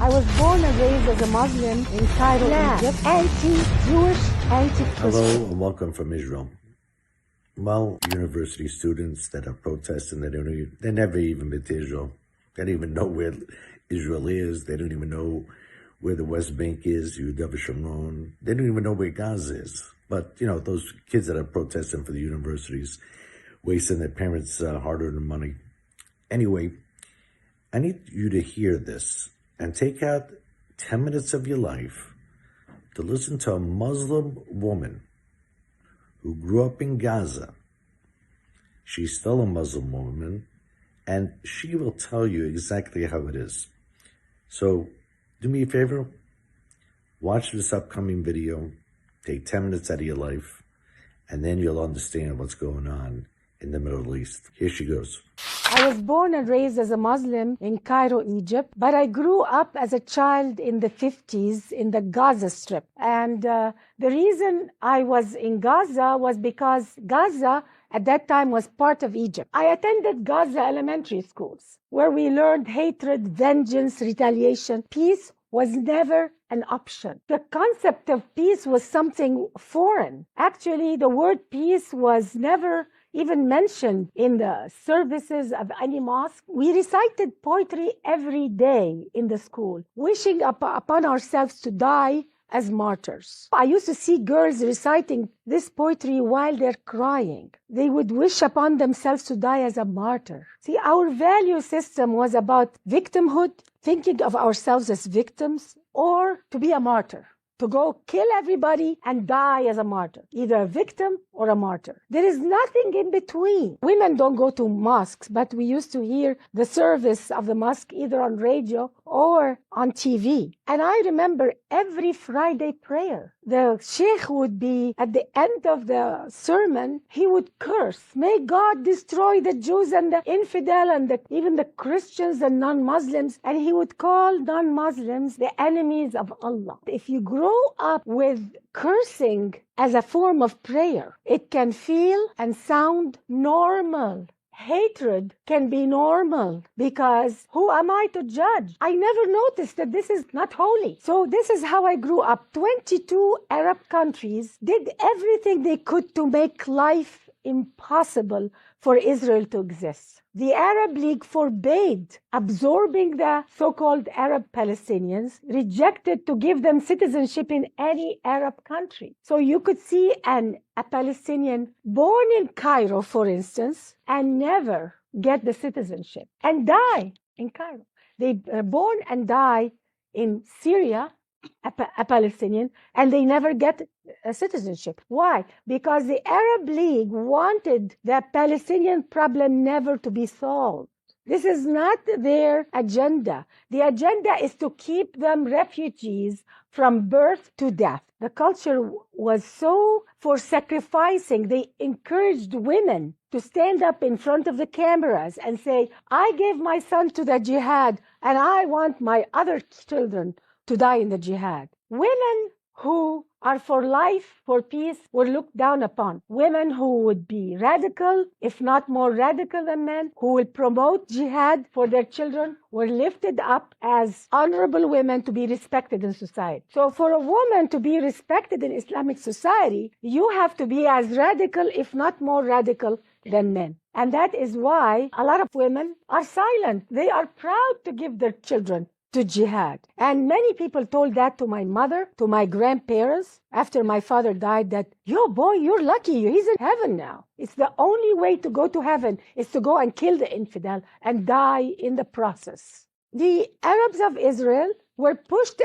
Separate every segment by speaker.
Speaker 1: I was born and raised as a Muslim in Cairo, Egypt. Anti-Jewish, anti-Christian.
Speaker 2: Hello and welcome from Israel. Well, university students that are protesting, they never even been to Israel. They don't even know where Israel is. They don't even know where the West Bank is, Yehuda Sharon. They don't even know where Gaza is. But, those kids that are protesting for the universities, wasting their parents' hard-earned money. Anyway, I need you to hear this and take out 10 minutes of your life to listen to a Muslim woman who grew up in Gaza. She's still a Muslim woman, and she will tell you exactly how it is. So, do me a favor, watch this upcoming video, take 10 minutes out of your life, and then you'll understand what's going on in the Middle East. Here she goes.
Speaker 1: I was born and raised as a Muslim in Cairo, Egypt, but I grew up as a child in the 50s in the Gaza Strip. And the reason I was in Gaza was because Gaza at that time was part of Egypt. I attended Gaza elementary schools where we learned hatred, vengeance, retaliation. Peace was never an option. The concept of peace was something foreign. Actually, the word peace was never even mentioned in the services of any mosque. We recited poetry every day in the school, wishing upon ourselves to die as martyrs. I used to see girls reciting this poetry while they're crying. They would wish upon themselves to die as a martyr. See, our value system was about victimhood, thinking of ourselves as victims, or to be a martyr, to go kill everybody and die as a martyr, either a victim or a martyr. There is nothing in between. Women don't go to mosques, but we used to hear the service of the mosque either on radio or on TV. And I remember every Friday prayer, the sheikh would be, at the end of the sermon, he would curse, may God destroy the Jews and the infidel and even the Christians and non-Muslims. And he would call non-Muslims the enemies of Allah. If you grow up with cursing as a form of prayer, it can feel and sound normal. Hatred can be normal because who am I to judge? I never noticed that this is not holy. So this is how I grew up. 22 Arab countries did everything they could to make life impossible for Israel to exist. The Arab League forbade absorbing the so-called Arab Palestinians, rejected to give them citizenship in any Arab country. So you could see a Palestinian born in Cairo, for instance, and never get the citizenship and die in Cairo. They are born and die in Syria, a Palestinian, and they never get a citizenship. Why? Because the Arab League wanted the Palestinian problem never to be solved. This is not their agenda. The agenda is to keep them refugees from birth to death. The culture was so for sacrificing. They encouraged women to stand up in front of the cameras and say, I gave my son to the jihad and I want my other children to die in the jihad. Women who are for life, for peace, were looked down upon. Women who would be radical, if not more radical than men, who will promote jihad for their children, were lifted up as honorable women to be respected in society. So for a woman to be respected in Islamic society, you have to be as radical, if not more radical than men. And that is why a lot of women are silent. They are proud to give their children to jihad. And many people told that to my mother, to my grandparents, after my father died, that, yo, boy, you're lucky. He's in heaven now. It's the only way to go to heaven is to go and kill the infidel and die in the process. The Arabs of Israel were pushed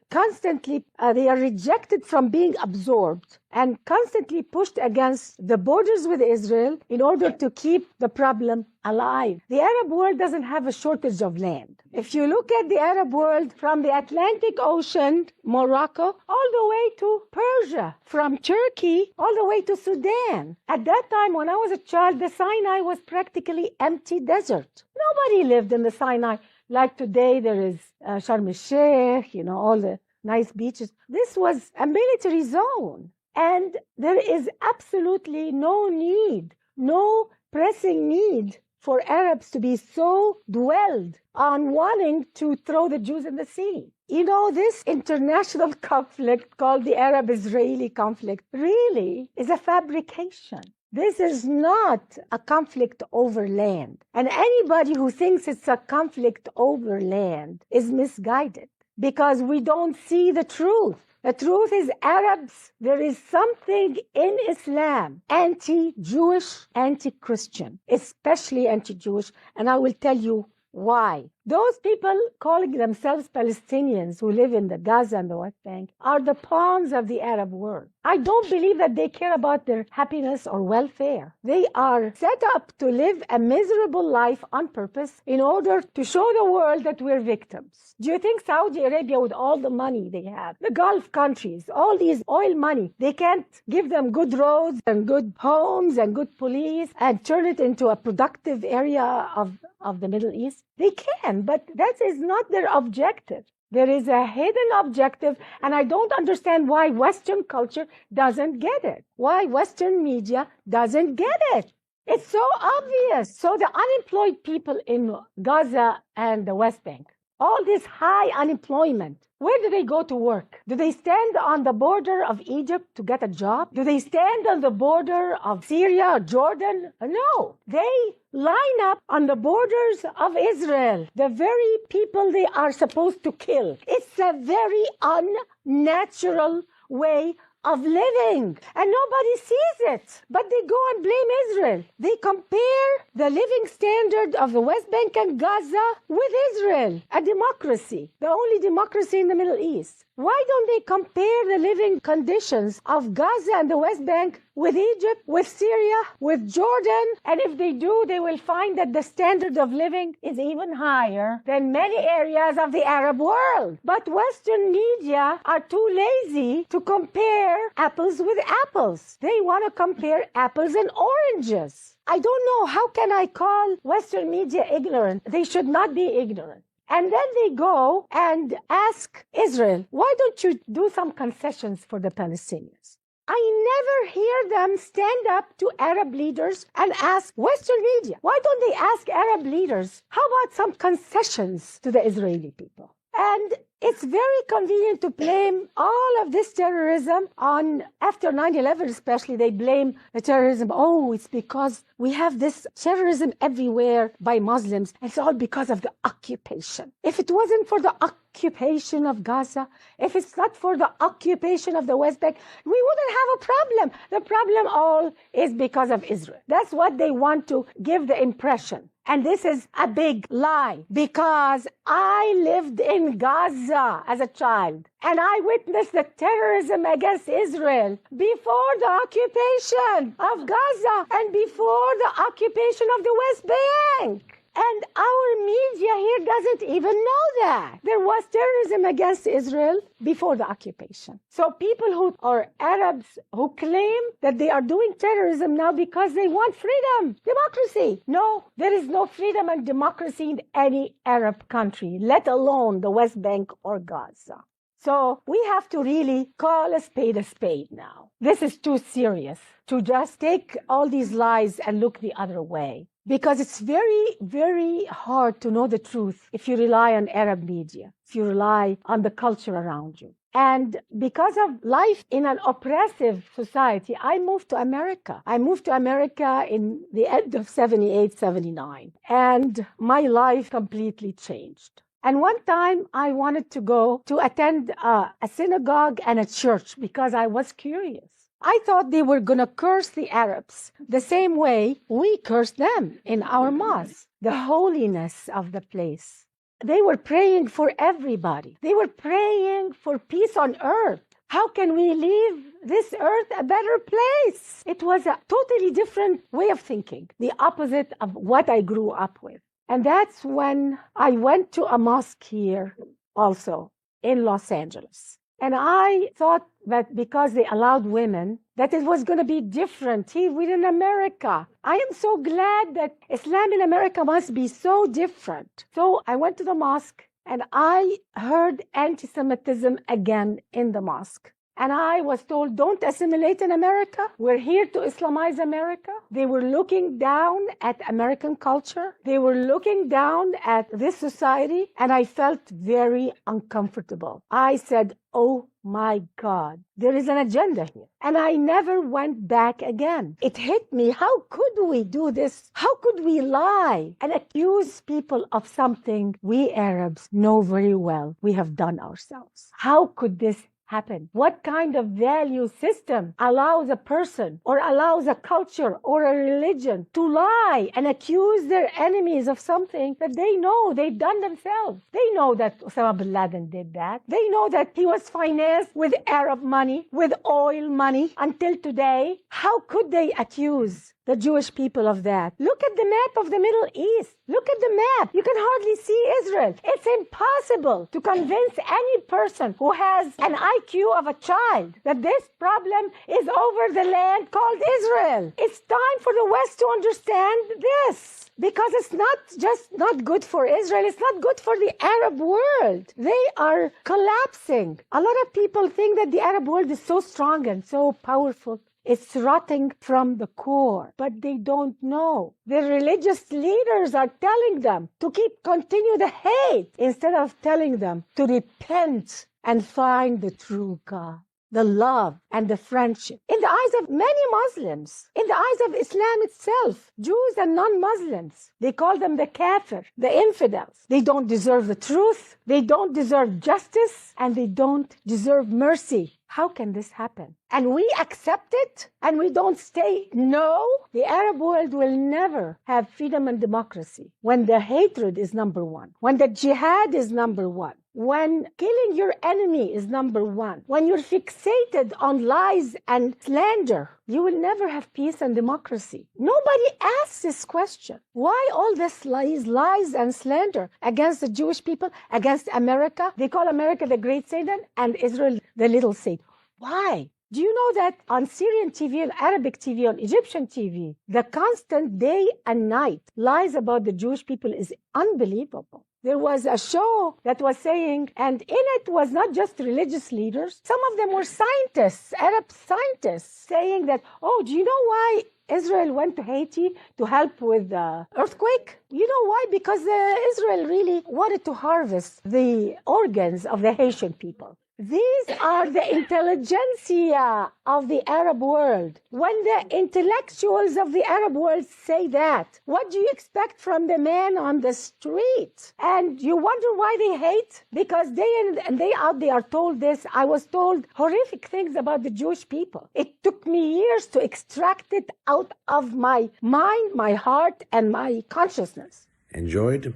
Speaker 1: constantly, they are rejected from being absorbed and constantly pushed against the borders with Israel in order to keep the problem alive. The Arab world doesn't have a shortage of land. If you look at the Arab world from the Atlantic Ocean, Morocco, all the way to Persia, from Turkey all the way to Sudan. At that time, when I was a child, the Sinai was practically empty desert. Nobody lived in the Sinai. Like today, there is Sharm el-Sheikh, all the nice beaches. This was a military zone. And there is absolutely no need, no pressing need for Arabs to be so dwelled on wanting to throw the Jews in the sea. You know, this international conflict called the Arab-Israeli conflict really is a fabrication. This is not a conflict over land. And anybody who thinks it's a conflict over land is misguided because we don't see the truth. The truth is Arabs, there is something in Islam, anti-Jewish, anti-Christian, especially anti-Jewish, and I will tell you why. Those people calling themselves Palestinians who live in the Gaza and the West Bank are the pawns of the Arab world. I don't believe that they care about their happiness or welfare. They are set up to live a miserable life on purpose in order to show the world that we're victims. Do you think Saudi Arabia, with all the money they have, the Gulf countries, all these oil money, they can't give them good roads and good homes and good police and turn it into a productive area of the Middle East? They can, but that is not their objective. There is a hidden objective, and I don't understand why Western culture doesn't get it. Why Western media doesn't get it. It's so obvious. So the unemployed people in Gaza and the West Bank, all this high unemployment, where do they go to work? Do they stand on the border of Egypt to get a job? Do they stand on the border of Syria or Jordan? No. They line up on the borders of Israel, the very people they are supposed to kill. It's a very unnatural way of living, and nobody sees it, but they go and blame Israel. They compare the living standard of the West Bank and Gaza with Israel, a democracy, the only democracy in the Middle East. Why don't they compare the living conditions of Gaza and the West Bank with Egypt, with Syria, with Jordan? And if they do, they will find that the standard of living is even higher than many areas of the Arab world. But Western media are too lazy to compare apples with apples. They want to compare apples and oranges. I don't know, how can I call Western media ignorant? They should not be ignorant. And then they go and ask Israel, why don't you do some concessions for the Palestinians? I never hear them stand up to Arab leaders and ask Western media, why don't they ask Arab leaders, how about some concessions to the Israeli people? And it's very convenient to blame all of this terrorism on, after 9/11 especially, they blame the terrorism. Oh, it's because we have this terrorism everywhere by Muslims. It's all because of the occupation. If it wasn't for the occupation of Gaza, if it's not for the occupation of the West Bank, we wouldn't have a problem. The problem all is because of Israel. That's what they want to give the impression. And this is a big lie, because I lived in Gaza as a child, and I witnessed the terrorism against Israel before the occupation of Gaza and before the occupation of the West Bank. And our media here doesn't even know that. There was terrorism against Israel before the occupation. So people who are Arabs who claim that they are doing terrorism now because they want freedom, democracy. No, there is no freedom and democracy in any Arab country, let alone the West Bank or Gaza. So we have to really call a spade now. This is too serious to just take all these lies and look the other way. Because it's very, very hard to know the truth if you rely on Arab media, if you rely on the culture around you. And because of life in an oppressive society, I moved to America. I moved to America in the end of 78, 79. And my life completely changed. And one time I wanted to go to attend a synagogue and a church because I was curious. I thought they were going to curse the Arabs the same way we cursed them in our mosque. The holiness of the place. They were praying for everybody. They were praying for peace on earth. How can we leave this earth a better place? It was a totally different way of thinking, the opposite of what I grew up with. And that's when I went to a mosque here also in Los Angeles. And I thought that because they allowed women, that it was going to be different here within America. I am so glad that Islam in America must be so different. So I went to the mosque and I heard anti-Semitism again in the mosque. And I was told, don't assimilate in America. We're here to Islamize America. They were looking down at American culture. They were looking down at this society. And I felt very uncomfortable. I said, oh my God, there is an agenda here. And I never went back again. It hit me. How could we do this? How could we lie and accuse people of something we Arabs know very well we have done ourselves? How could this happen? What kind of value system allows a person or allows a culture or a religion to lie and accuse their enemies of something that they know they've done themselves? They know that Osama bin Laden did that. They know that he was financed with Arab money, with oil money until today. How could they accuse the Jewish people of that? Look at the map of the Middle East. Look at the map. You can hardly see Israel. It's impossible to convince any person who has an IQ of a child that this problem is over the land called Israel. It's time for the West to understand this, because it's not just not good for Israel. It's not good for the Arab world. They are collapsing. A lot of people think that the Arab world is so strong and so powerful. It's rotting from the core, but they don't know. The religious leaders are telling them to continue the hate instead of telling them to repent and find the true God, the love and the friendship. In the eyes of many Muslims, in the eyes of Islam itself, Jews and non-Muslims, they call them the kafir, the infidels. They don't deserve the truth, they don't deserve justice, and they don't deserve mercy. How can this happen? And we accept it and we don't stay. No, the Arab world will never have freedom and democracy when the hatred is number one, when the jihad is number one, when killing your enemy is number one, when you're fixated on lies and slander. You will never have peace and democracy. Nobody asks this question. Why all this lies and slander against the Jewish people, against America? They call America the great Satan and Israel the little Satan. Why? Do you know that on Syrian TV, on Arabic TV, on Egyptian TV, the constant day and night lies about the Jewish people is unbelievable. There was a show that was saying, and in it was not just religious leaders, some of them were scientists, Arab scientists, saying that, oh, do you know why Israel went to Haiti to help with the earthquake? You know why? Because Israel really wanted to harvest the organs of the Haitian people. These are the intelligentsia of the Arab world. When the intellectuals of the Arab world say that, what do you expect from the man on the street? And you wonder why they hate? Because day in and day out they are told this. I was told horrific things about the Jewish people. It took me years to extract it out of my mind, my heart, and my consciousness.
Speaker 2: Enjoyed?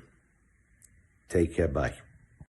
Speaker 2: Take care. Bye.